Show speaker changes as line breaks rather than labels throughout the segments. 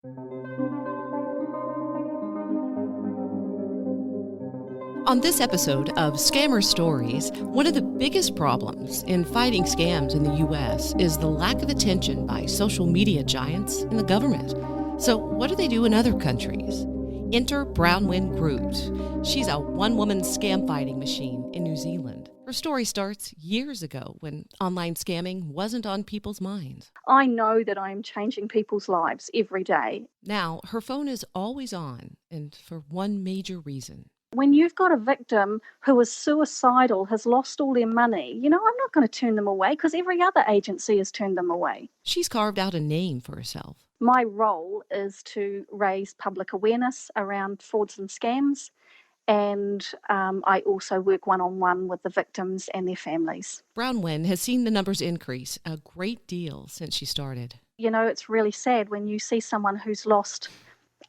On this episode of Scammer Stories, one of the biggest problems in fighting scams in the U.S. is the lack of attention by social media giants and the government. So, what do they do in other countries? Enter Bronwyn Groot. She's a one-woman scam fighting machine in New Zealand. Her story starts years ago when online scamming wasn't on people's minds.
I know that I am changing people's lives every day.
Now, her phone is always on, and for one major reason.
When you've got a victim who is suicidal, has lost all their money, I'm not going to turn them away because every other agency has turned them away.
She's carved out a name for herself.
My role is to raise public awareness around frauds and scams, and I also work one-on-one with the victims and their families.
Bronwyn has seen the numbers increase a great deal since she started.
It's really sad when you see someone who's lost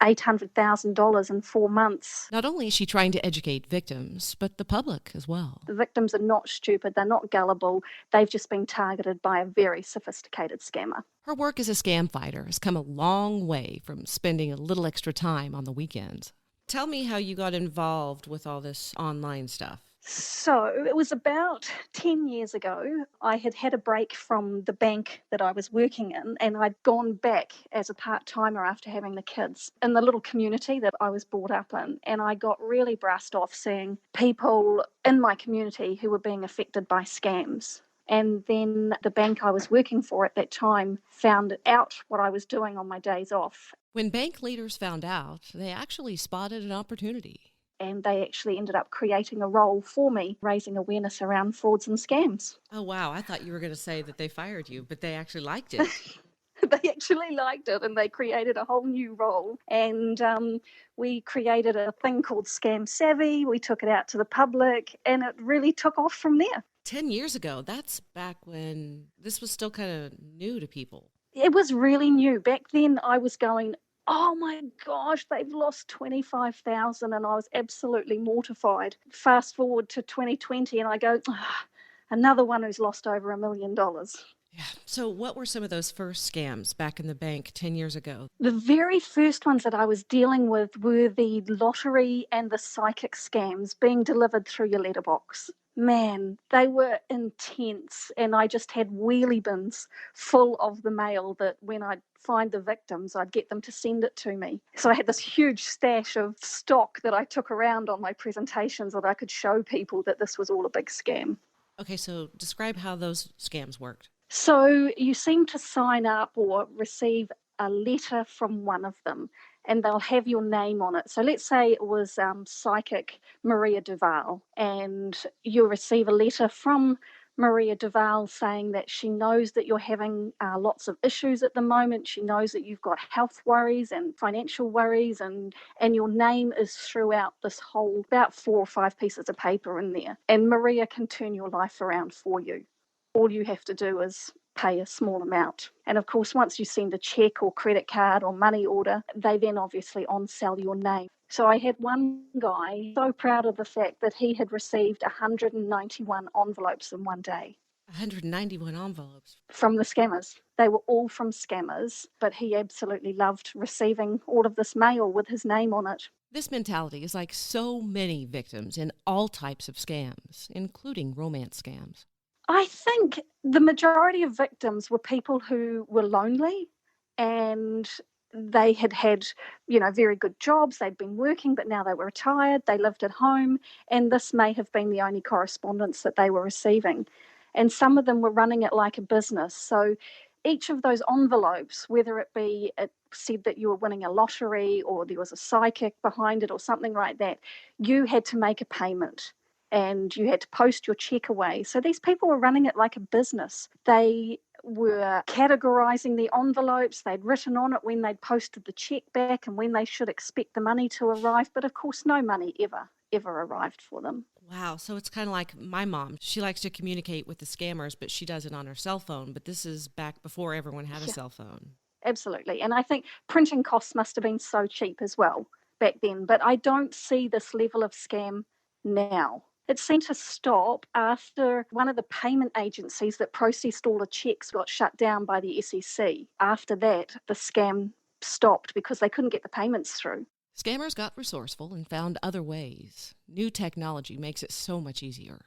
$800,000 in 4 months.
Not only is she trying to educate victims, but the public as well.
The victims are not stupid, they're not gullible, they've just been targeted by a very sophisticated scammer.
Her work as a scam fighter has come a long way from spending a little extra time on the weekends. Tell me how you got involved with all this online stuff.
So it was about 10 years ago. I had had a break from the bank that I was working in, and I'd gone back as a part-timer after having the kids in the little community that I was brought up in. And I got really brassed off seeing people in my community who were being affected by scams. And then the bank I was working for at that time found out what I was doing on my days off.
When bank leaders found out, they actually spotted an opportunity.
And they actually ended up creating a role for me, raising awareness around frauds and scams.
Oh, wow. I thought you were going to say that they fired you, but they actually liked it.
They actually liked it, and they created a whole new role. And we created a thing called Scam Savvy. We took it out to the public, and it really took off from there.
10 years ago, that's back when this was still kind of new to people.
It was really new. Back then, I was going, oh my gosh, they've lost 25,000, and I was absolutely mortified. Fast forward to 2020 and I go, another one who's lost over $1 million.
Yeah. So what were some of those first scams back in the bank 10 years ago?
The very first ones that I was dealing with were the lottery and the psychic scams being delivered through your letterbox. Man, they were intense, and I just had wheelie bins full of the mail that when I'd find the victims, I'd get them to send it to me. So I had this huge stash of stock that I took around on my presentations that I could show people that this was all a big scam.
Okay, so describe how those scams worked.
So you seem to sign up or receive a letter from one of them, and they'll have your name on it. So let's say it was psychic Maria Duval, and you'll receive a letter from Maria Duval saying that she knows that you're having lots of issues at the moment. She knows that you've got health worries and financial worries, and your name is throughout this whole, about 4 or 5 pieces of paper in there. And Maria can turn your life around for you. All you have to do is pay a small amount. And of course, once you send a check or credit card or money order, they then obviously on-sell your name. So I had one guy so proud of the fact that he had received 191 envelopes in one day.
191 envelopes?
From the scammers. They were all from scammers, but he absolutely loved receiving all of this mail with his name on it.
This mentality is like so many victims in all types of scams, including romance scams.
I think the majority of victims were people who were lonely, and they had very good jobs. They'd been working, but now they were retired. They lived at home, and this may have been the only correspondence that they were receiving. And some of them were running it like a business. So each of those envelopes, whether it said that you were winning a lottery or there was a psychic behind it or something like that, you had to make a payment. And you had to post your check away. So these people were running it like a business. They were categorizing the envelopes. They'd written on it when they'd posted the check back and when they should expect the money to arrive. But of course, no money ever arrived for them.
Wow. So it's kind of like my mom. She likes to communicate with the scammers, but she does it on her cell phone. But this is back before everyone had a cell phone.
Absolutely. And I think printing costs must have been so cheap as well back then. But I don't see this level of scam now. It seemed to stop after one of the payment agencies that processed all the checks got shut down by the SEC. After that, the scam stopped because they couldn't get the payments through.
Scammers got resourceful and found other ways. New technology makes it so much easier.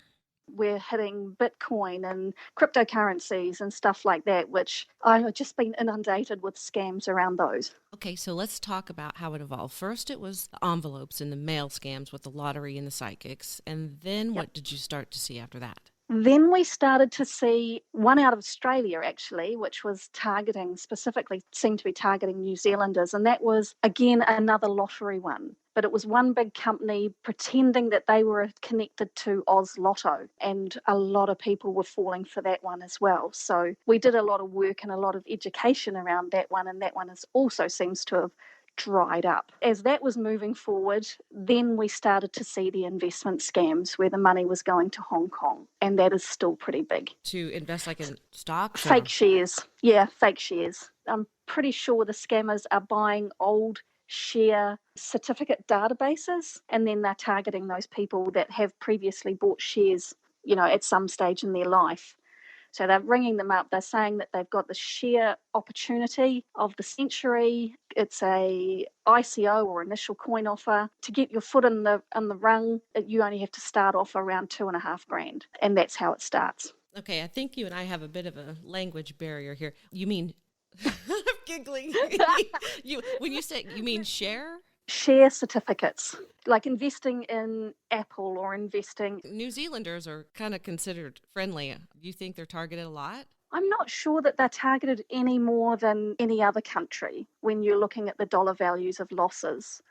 We're hitting Bitcoin and cryptocurrencies and stuff like that, which I've just been inundated with scams around those.
Okay, so let's talk about how it evolved. First, it was the envelopes and the mail scams with the lottery and the psychics. And then what did you start to see after that?
Then we started to see one out of Australia, actually, which was seemed to be targeting New Zealanders. And that was, again, another lottery one. But it was one big company pretending that they were connected to Oz Lotto. And a lot of people were falling for that one as well. So we did a lot of work and a lot of education around that one. And that one also seems to have dried up. As that was moving forward, then we started to see the investment scams where the money was going to Hong Kong, and that is still pretty big.
To invest like in stocks?
Fake shares. Yeah, fake shares. I'm pretty sure the scammers are buying old share certificate databases, and then they're targeting those people that have previously bought shares, at some stage in their life. So they're ringing them up. They're saying that they've got the share opportunity of the century. It's a ICO or initial coin offer. To get your foot in the rung, you only have to start off around $2,500, and that's how it starts.
Okay, I think you and I have a bit of a language barrier here. You mean, I'm giggling. When you say, you mean share?
Share certificates, like investing in Apple or investing.
New Zealanders are kind of considered friendly. Do you think they're targeted a lot?
I'm not sure that they're targeted any more than any other country when you're looking at the dollar values of losses.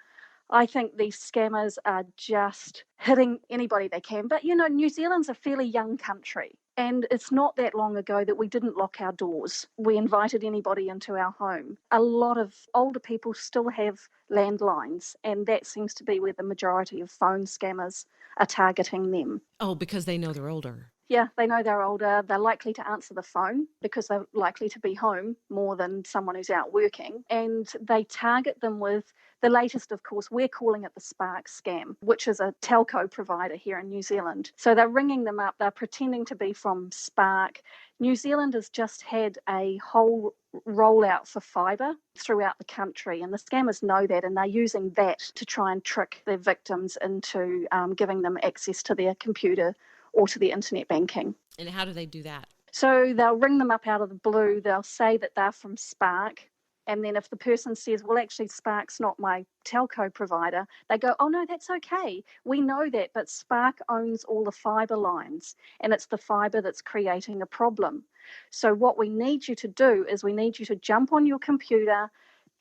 I think these scammers are just hitting anybody they can. But, New Zealand's a fairly young country. And it's not that long ago that we didn't lock our doors. We invited anybody into our home. A lot of older people still have landlines, and that seems to be where the majority of phone scammers are targeting them.
Oh, because they know they're older.
Yeah, they know they're older. They're likely to answer the phone because they're likely to be home more than someone who's out working. And they target them with the latest, of course, we're calling it the Spark scam, which is a telco provider here in New Zealand. So they're ringing them up. They're pretending to be from Spark. New Zealand has just had a whole rollout for fibre throughout the country, and the scammers know that, and they're using that to try and trick their victims into giving them access to their computer or to the internet banking.
And how do they do that?
So they'll ring them up out of the blue. They'll say that they're from Spark. And then if the person says, well, actually, Spark's not my telco provider, they go, oh, no, that's okay. We know that, but Spark owns all the fibre lines, and it's the fibre that's creating a problem. So what we need you to do is we need you to jump on your computer,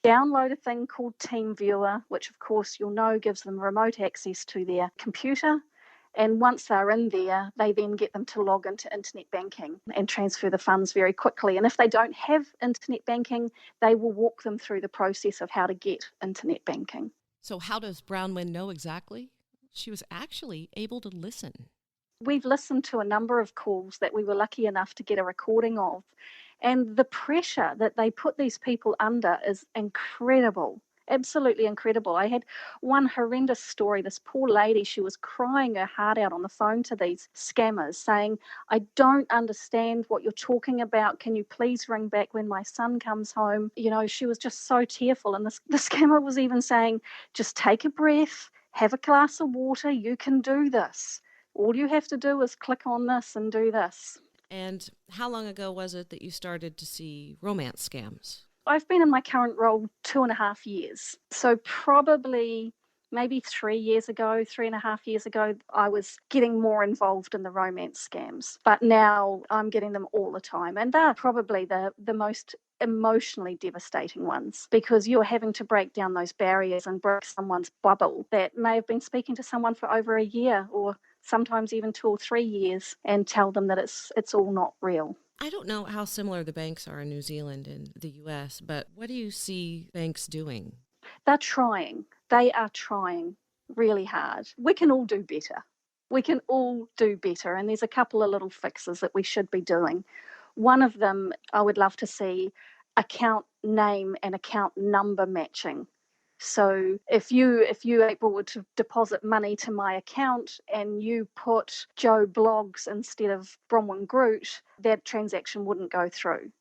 download a thing called TeamViewer, which, of course, you'll know gives them remote access to their computer. And once they're in there, they then get them to log into internet banking and transfer the funds very quickly. And if they don't have internet banking, they will walk them through the process of how to get internet banking.
So how does Brownwind know exactly? She was actually able to listen.
We've listened to a number of calls that we were lucky enough to get a recording of. And the pressure that they put these people under is incredible. Absolutely incredible. I had one horrendous story. This poor lady, she was crying her heart out on the phone to these scammers saying, I don't understand what you're talking about. Can you please ring back when my son comes home? She was just so tearful. And the scammer was even saying, just take a breath, have a glass of water. You can do this. All you have to do is click on this and do this.
And how long ago was it that you started to see romance scams?
I've been in my current role 2.5 years. So probably maybe 3 years ago, 3.5 years ago, I was getting more involved in the romance scams. But now I'm getting them all the time. And they're probably the most emotionally devastating ones, because you're having to break down those barriers and break someone's bubble that may have been speaking to someone for over a year or sometimes even 2 or 3 years, and tell them that it's all not real.
I don't know how similar the banks are in New Zealand and the US, but what do you see banks doing?
They're trying. They are trying really hard. We can all do better. We can all do better. And there's a couple of little fixes that we should be doing. One of them, I would love to see account name and account number matching. So if you, April, were to deposit money to my account and you put Joe Bloggs instead of Bronwyn Groot, that transaction wouldn't go through.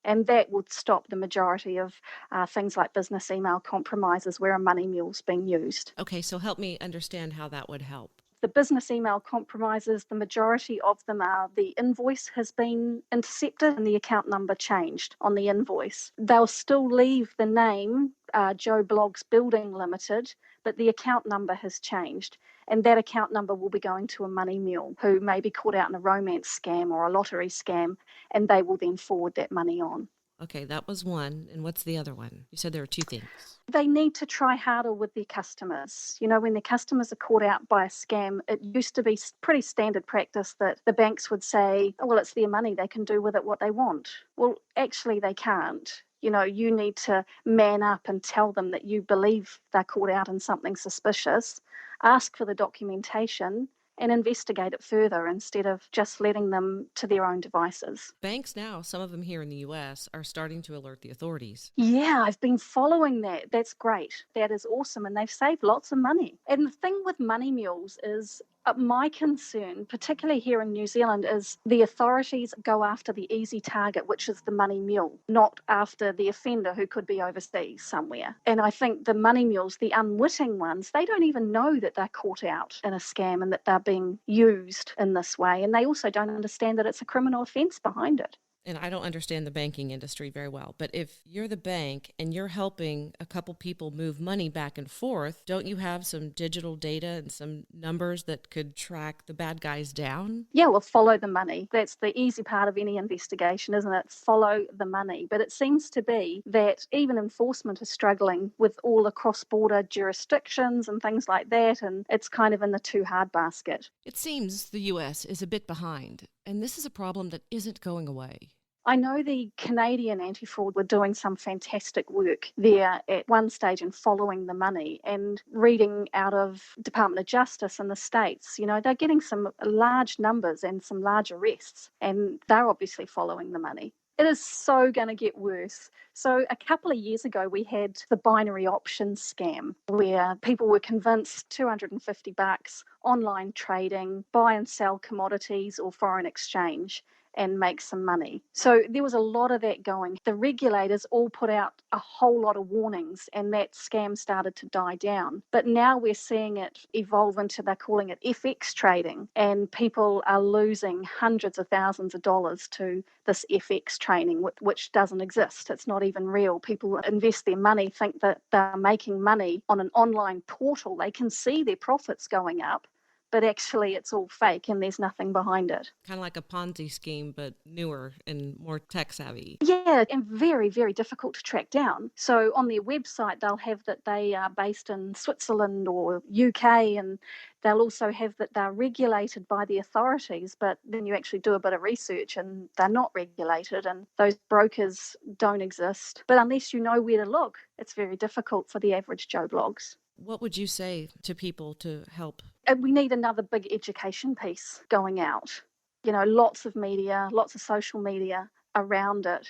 And that would stop the majority of things like business email compromises where a money mule's being used.
Okay, so help me understand how that would help.
The business email compromises, the majority of them are the invoice has been intercepted and the account number changed on the invoice. They'll still leave the name Joe Bloggs Building Limited, but the account number has changed. And that account number will be going to a money mule who may be caught out in a romance scam or a lottery scam, and they will then forward that money on.
Okay, that was one. And what's the other one? You said there were two things.
They need to try harder with their customers. You know, when their customers are caught out by a scam, it used to be pretty standard practice that the banks would say, oh, well, it's their money, they can do with it what they want. Well, actually, they can't. You know, you need to man up and tell them that you believe they're caught out in something suspicious, ask for the documentation, and investigate it further instead of just letting them to their own devices.
Banks now, some of them here in the U.S., are starting to alert the authorities.
Yeah, I've been following that. That's great. That is awesome. And they've saved lots of money. And the thing with money mules is my concern, particularly here in New Zealand, is the authorities go after the easy target, which is the money mule, not after the offender who could be overseas somewhere. And I think the money mules, the unwitting ones, they don't even know that they're caught out in a scam and that they're being used in this way. And they also don't understand that it's a criminal offence behind it.
And I don't understand the banking industry very well, but if you're the bank and you're helping a couple people move money back and forth, don't you have some digital data and some numbers that could track the bad guys down?
Yeah, well, follow the money. That's the easy part of any investigation, isn't it? Follow the money. But it seems to be that even enforcement is struggling with all the cross-border jurisdictions and things like that, and it's kind of in the too hard basket.
It seems the U.S. is a bit behind, and this is a problem that isn't going away.
I know the Canadian anti-fraud were doing some fantastic work there at one stage in following the money, and reading out of Department of Justice in the States, you know, they're getting some large numbers and some large arrests, and they're obviously following the money. It is so going to get worse. So a couple of years ago, we had the binary options scam where people were convinced $250 online trading, buy and sell commodities or foreign exchange, and make some money. So there was a lot of that going. The regulators all put out a whole lot of warnings and that scam started to die down. But now we're seeing it evolve into, they're calling it FX trading, and people are losing hundreds of thousands of dollars to this FX trading, which doesn't exist. It's not even real. People invest their money, think that they're making money on an online portal. They can see their profits going up, but actually it's all fake and there's nothing behind it.
Kind of like a Ponzi scheme, but newer and more tech savvy.
Yeah, and very, very difficult to track down. So on their website, they'll have that they are based in Switzerland or UK, and they'll also have that they're regulated by the authorities, but then you actually do a bit of research and they're not regulated and those brokers don't exist. But unless you know where to look, it's very difficult for the average Joe Bloggs.
What would you say to people to help?
We need another big education piece going out. You know, lots of media, lots of social media around it.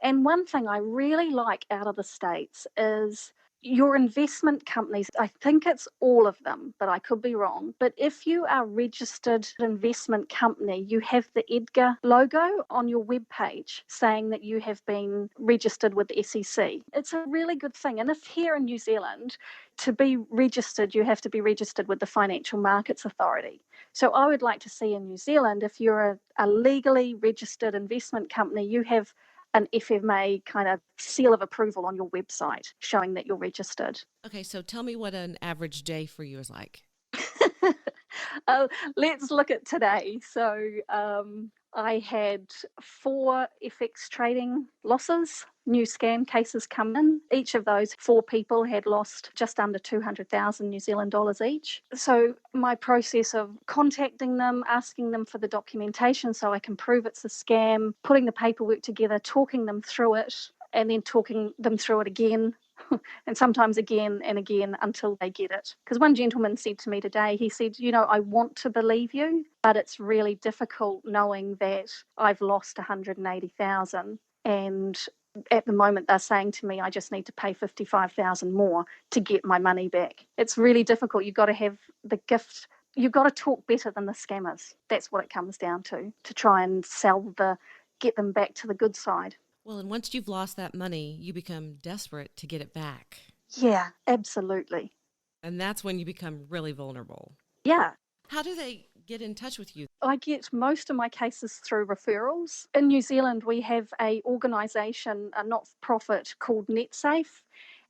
And one thing I really like out of the States is your investment companies, I think it's all of them, but I could be wrong. But if you are a registered investment company, you have the Edgar logo on your webpage saying that you have been registered with the SEC. It's a really good thing. And if here in New Zealand, to be registered, you have to be registered with the Financial Markets Authority. So I would like to see in New Zealand, if you're a legally registered investment company, you have an FMA kind of seal of approval on your website showing that you're registered.
Okay, so tell me what an average day for you is like.
Let's look at today. So I had 4 FX trading losses, new scam cases come in. Each of those 4 people had lost just under 200,000 New Zealand dollars each. So my process of contacting them, asking them for the documentation so I can prove it's a scam, putting the paperwork together, talking them through it, and then talking them through it again, and sometimes again and again until they get it. Because one gentleman said to me today, he said, you know, I want to believe you, but it's really difficult knowing that I've lost 180,000 and at the moment they're saying to me I just need to pay 55,000 more to get my money back. It's really difficult. You've got to have the gift. You've got to talk better than the scammers. That's what it comes down to try and get them back to the good side.
Well, and once you've lost that money, you become desperate to get it back.
Yeah, absolutely.
And that's when you become really vulnerable.
Yeah.
How do they get in touch with you?
I get most of my cases through referrals. In New Zealand, we have a organisation, a not-for-profit called NetSafe,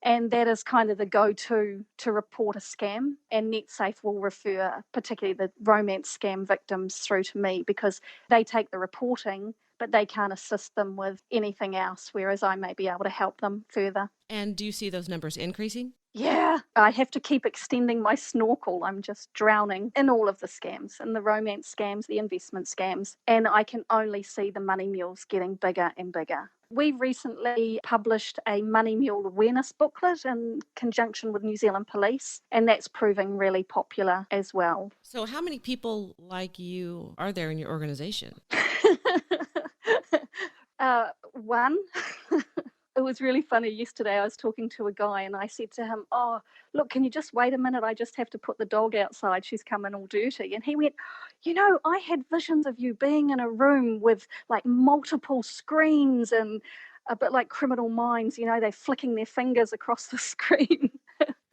and that is kind of the go-to to report a scam. And NetSafe will refer particularly the romance scam victims through to me because they take the reporting, but they can't assist them with anything else, whereas I may be able to help them further.
And do you see those numbers increasing?
Yeah, I have to keep extending my snorkel. I'm just drowning in all of the scams, in the romance scams, the investment scams, and I can only see the money mules getting bigger and bigger. We recently published a money mule awareness booklet in conjunction with New Zealand Police, and that's proving really popular as well.
So, how many people like you are there in your organization?
One. It was really funny. Yesterday I was talking to a guy and I said to him, "Oh, look, can you just wait a minute? I just have to put the dog outside. She's coming all dirty." And he went, I had visions of you being in a room with like multiple screens and a bit like Criminal Minds, they're flicking their fingers across the screen."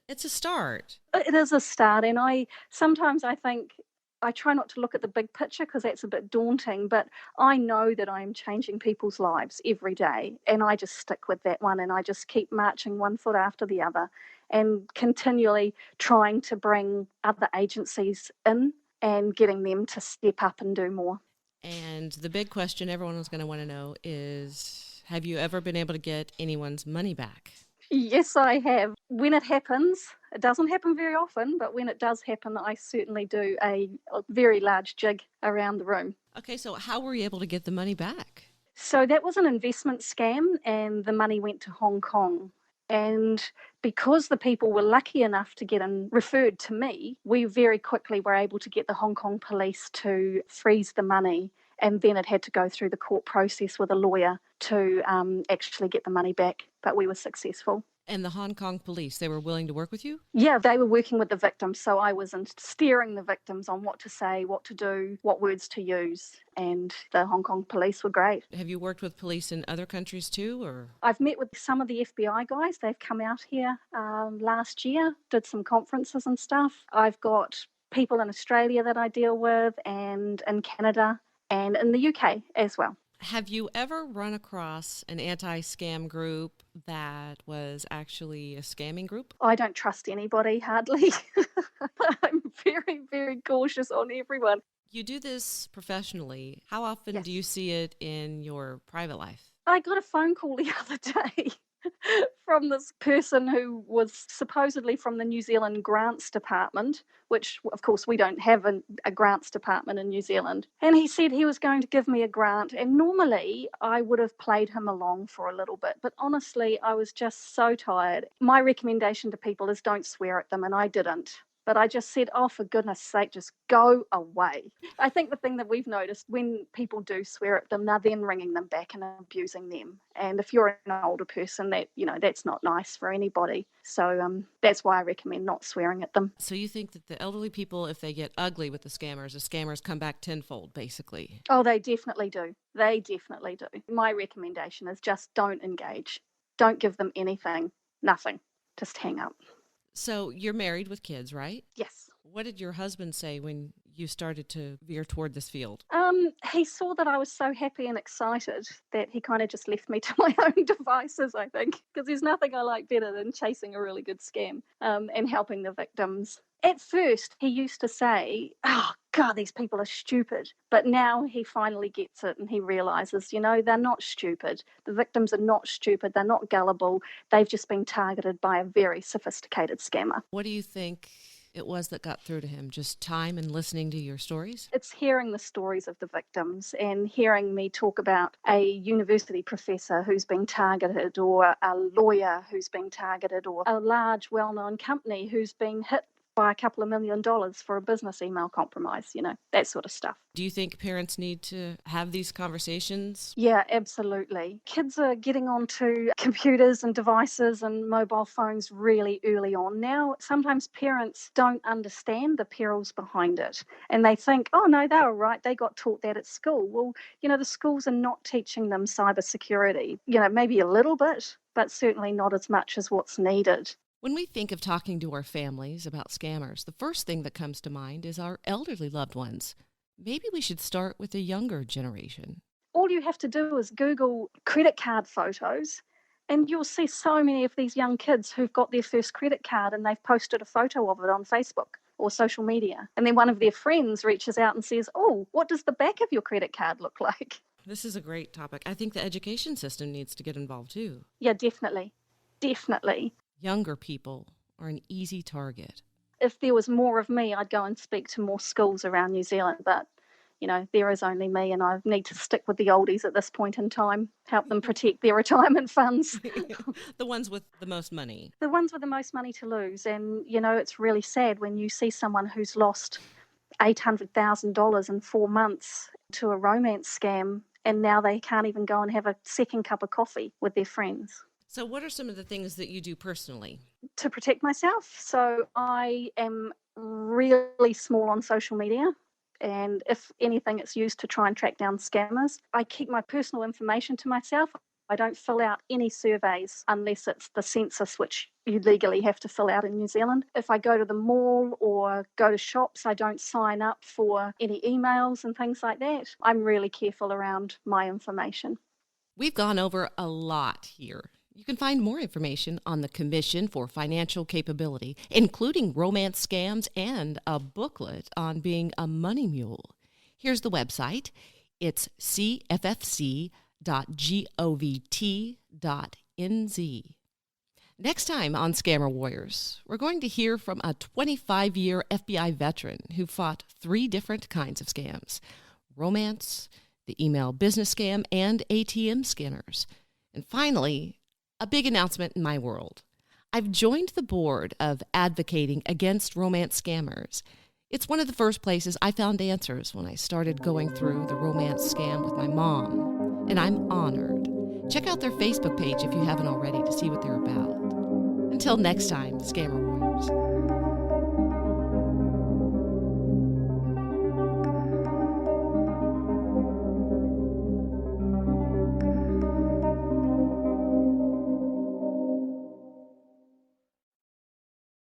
It's a start.
It is a start. And sometimes I think I try not to look at the big picture because that's a bit daunting, but I know that I'm changing people's lives every day. And I just stick with that one and I just keep marching one foot after the other and continually trying to bring other agencies in and getting them to step up and do more.
And the big question everyone is going to want to know is, have you ever been able to get anyone's money back?
Yes, I have. When it happens, it doesn't happen very often, but when it does happen, I certainly do a very large jig around the room.
Okay, so how were you able to get the money back?
So that was an investment scam, and the money went to Hong Kong. And because the people were lucky enough to get referred to me, we very quickly were able to get the Hong Kong police to freeze the money. And then it had to go through the court process with a lawyer to actually get the money back. But we were successful.
And the Hong Kong police, they were willing to work with you?
Yeah, they were working with the victims. So I was steering the victims on what to say, what to do, what words to use. And the Hong Kong police were great.
Have you worked with police in other countries too, or?
I've met with some of the FBI guys. They've come out here last year, did some conferences and stuff. I've got people in Australia that I deal with and in Canada and in the UK as well.
Have you ever run across an anti-scam group that was actually a scamming group?
I don't trust anybody, hardly. I'm very, very cautious on everyone.
You do this professionally. How often
Yes.
do you see it in your private life?
I got a phone call the other day from this person who was supposedly from the New Zealand Grants Department, which, of course, we don't have a grants department in New Zealand. And he said he was going to give me a grant. And normally I would have played him along for a little bit. But honestly, I was just so tired. My recommendation to people is don't swear at them, and I didn't. But I just said, oh, for goodness sake, just go away. I think the thing that we've noticed when people do swear at them, they're then ringing them back and abusing them. And if you're an older person, that's not nice for anybody. So that's why I recommend not swearing at them.
So you think that the elderly people, if they get ugly with the scammers come back tenfold, basically?
Oh, they definitely do. They definitely do. My recommendation is just don't engage. Don't give them anything, nothing. Just hang up.
So you're married with kids, right?
Yes.
What did your husband say when you started to veer toward this field?
He saw that I was so happy and excited that he kind of just left me to my own devices, I think, because there's nothing I like better than chasing a really good scam and helping the victims. At first, he used to say, oh, God, these people are stupid. But now he finally gets it and he realizes, they're not stupid. The victims are not stupid. They're not gullible. They've just been targeted by a very sophisticated scammer.
What do you think it was that got through to him? Just time and listening to your stories?
It's hearing the stories of the victims and hearing me talk about a university professor who's been targeted, or a lawyer who's been targeted, or a large well-known company who's been hit buy a couple of $1 million for a business email compromise, that sort of stuff.
Do you think parents need to have these conversations?
Yeah, absolutely. Kids are getting onto computers and devices and mobile phones really early on now. Sometimes parents don't understand the perils behind it and they think, oh no, they're all right. They got taught that at school. Well, the schools are not teaching them cybersecurity, maybe a little bit, but certainly not as much as what's needed.
When we think of talking to our families about scammers, the first thing that comes to mind is our elderly loved ones. Maybe we should start with the younger generation.
All you have to do is Google credit card photos, and you'll see so many of these young kids who've got their first credit card and they've posted a photo of it on Facebook or social media. And then one of their friends reaches out and says, oh, what does the back of your credit card look like?
This is a great topic. I think the education system needs to get involved too.
Yeah, definitely. Definitely.
Younger people are an easy target.
If there was more of me, I'd go and speak to more schools around New Zealand. But, there is only me and I need to stick with the oldies at this point in time, help them protect their retirement funds.
The ones with the most money.
The ones with the most money to lose. And, it's really sad when you see someone who's lost $800,000 in 4 months to a romance scam and now they can't even go and have a second cup of coffee with their friends.
So what are some of the things that you do personally?
To protect myself. So I am really small on social media. And if anything, it's used to try and track down scammers. I keep my personal information to myself. I don't fill out any surveys unless it's the census, which you legally have to fill out in New Zealand. If I go to the mall or go to shops, I don't sign up for any emails and things like that. I'm really careful around my information.
We've gone over a lot here. You can find more information on the Commission for Financial Capability, including romance scams and a booklet on being a money mule. Here's the website. It's cffc.govt.nz. Next time on Scammer Warriors, we're going to hear from a 25-year FBI veteran who fought 3 different kinds of scams: romance, the email business scam, and ATM skinners. And finally, a big announcement in my world. I've joined the board of Advocating Against Romance Scammers. It's one of the first places I found answers when I started going through the romance scam with my mom, and I'm honored. Check out their Facebook page if you haven't already to see what they're about. Until next time, Scammer Warriors.